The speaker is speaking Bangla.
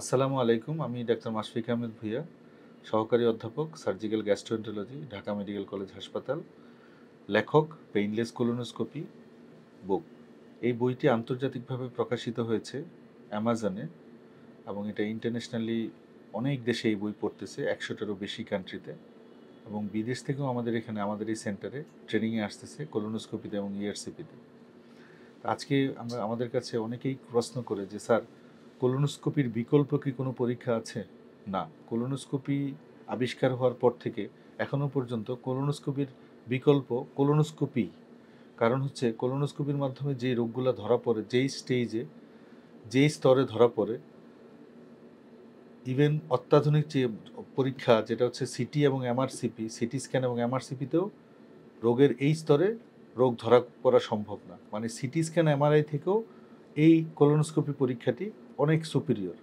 আসসালামু আলাইকুম। আমি ডাক্তার মাশফিক আহমেদ ভূঁইয়া, সহকারী অধ্যাপক, surgical gastroenterology, Dhaka medical college হাসপাতাল। লেখক পেইনলেস কোলোনোস্কোপি বুক। এই বইটি আন্তর্জাতিকভাবে প্রকাশিত হয়েছে অ্যামাজনে এবং এটা ইন্টারন্যাশনালি অনেক দেশে এই বই পড়তেছে, ১০০টারও বেশি কান্ট্রিতে, এবং বিদেশ থেকেও আমাদের এখানে আমাদের এই সেন্টারে ট্রেনিংয়ে আসতেছে কোলোনোস্কোপিতে এবং ইআরসিপিতে। আজকে আমাদের কাছে অনেকেই প্রশ্ন করে যে স্যার, কোলোনোস্কোপির বিকল্প কি কোনো পরীক্ষা আছে? না, কোলোনোস্কোপি আবিষ্কার হওয়ার পর থেকে এখনও পর্যন্ত কোলোনোস্কোপির বিকল্প কোলোনোস্কোপি। কারণ হচ্ছে কোলোনোস্কোপির মাধ্যমে যে রোগগুলো ধরা পড়ে, যেই স্টেজে, যেই স্তরে ধরা পড়ে, ইভেন অত্যাধুনিক যে পরীক্ষা যেটা হচ্ছে সিটি এবং এমআরসিপি, সিটি স্ক্যান এবং এমআরসিপিতেও রোগের এই স্তরে রোগ ধরা পড়া সম্ভব না। মানে সিটি স্ক্যান এমআরআই থেকেও এই কোলোনোস্কোপি পরীক্ষাটি অনেক সুপিরিয়র।